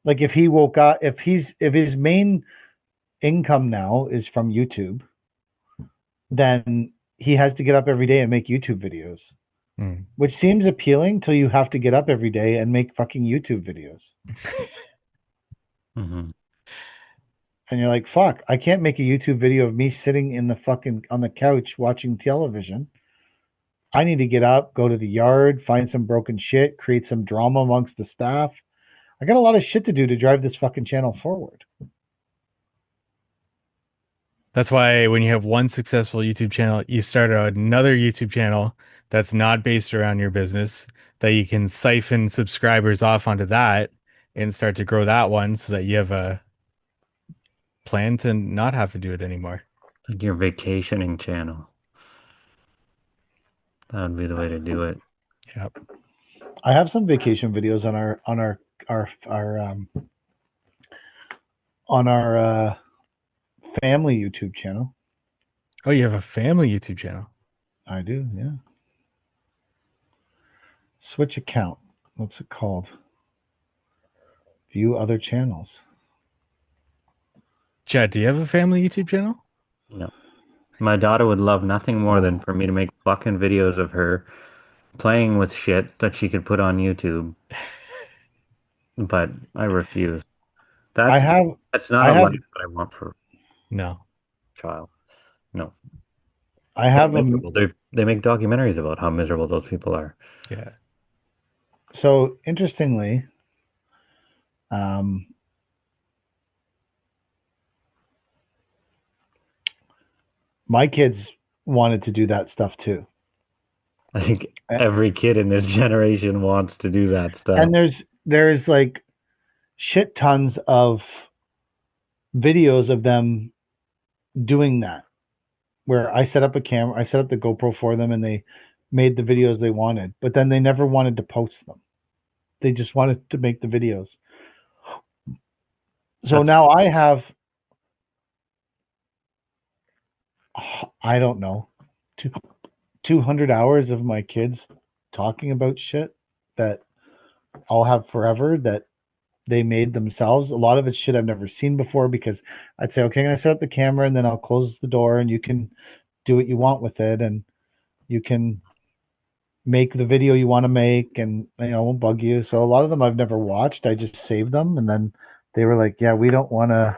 Like, if he woke up, if his main income now is from YouTube, then he has to get up every day and make YouTube videos. Which seems appealing till you have to get up every day and make fucking YouTube videos. Mm-hmm. And you're like, fuck, I can't make a YouTube video of me sitting in the fucking on the couch watching television. I need to get up, go to the yard, find some broken shit, create some drama amongst the staff. I got a lot of shit to do to drive this fucking channel forward. That's why when you have one successful YouTube channel, you start another YouTube channel that's not based around your business, that you can siphon subscribers off onto that and start to grow that one so that you have a plan to not have to do it anymore. Like your vacationing channel. That would be the way to do it. Yep. I have some vacation videos on our family YouTube channel. Oh, you have a family YouTube channel. I do, yeah. Switch account. What's it called? View other channels. Chad, do you have a family YouTube channel? No. My daughter would love nothing more than for me to make fucking videos of her playing with shit that she could put on YouTube. But I refuse. I have That's not I a have life that I want for No. a child. No. I have They're a miserable. They make documentaries about how miserable those people are. Yeah. so interestingly, my kids wanted to do that stuff too. I think every kid in this generation wants to do that stuff. And there's like shit tons of videos of them doing that, where I set up a camera, I set up the GoPro for them, and they made the videos they wanted, but then they never wanted to post them. They just wanted to make the videos. So now I have, I don't know, 200 hours of my kids talking about shit that I'll have forever that they made themselves. A lot of it's shit I've never seen before, because I'd say, okay, I'm going to set up the camera and then I'll close the door and you can do what you want with it. And you can make the video you want to make, and won't bug you. So a lot of them I've never watched. I just saved them. And then they were like, yeah, we don't want to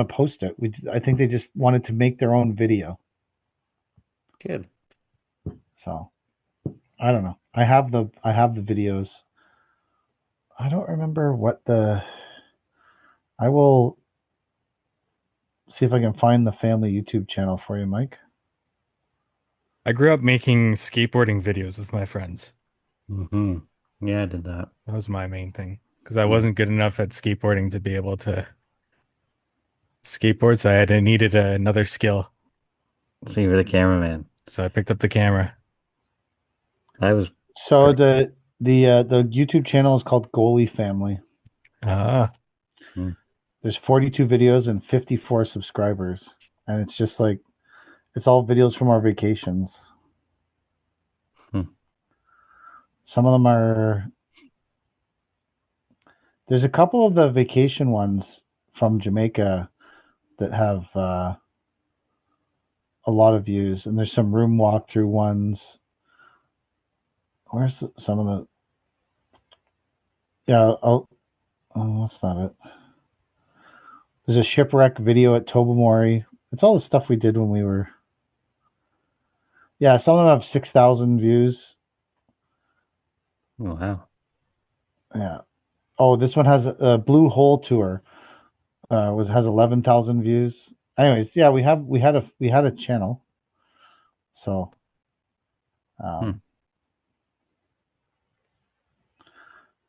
post it. I think they just wanted to make their own video. Good. So I don't know. I have the videos. I don't remember I will see if I can find the family YouTube channel for you, Mike. I grew up making skateboarding videos with my friends. Mm-hmm. Yeah, I did that. That was my main thing, because I wasn't good enough at skateboarding to be able to skateboard, so I needed another skill. So you were the cameraman. So I picked up the camera. So the YouTube channel is called Goalie Family. There's 42 videos and 54 subscribers, and it's just like, it's all videos from our vacations. Some of them are, there's a couple of the vacation ones from Jamaica that have a lot of views, and there's some room walkthrough ones. Where's some of the, that's not it. There's a shipwreck video at Tobamori. It's all the stuff we did when we were, some of them have 6,000 views. Oh, wow. Yeah. Oh, this one has a Blue Hole Tour. Has 11,000 views. Anyways, yeah, we had a channel. So,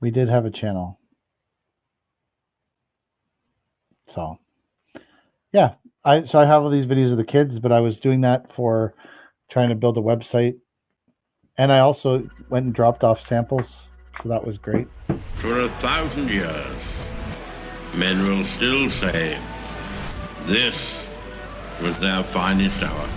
we did have a channel. So, yeah, I have all these videos of the kids, but I was doing that for trying to build a website, and I also went and dropped off samples, so that was great. For 1,000 years, men will still say this was their finest hour.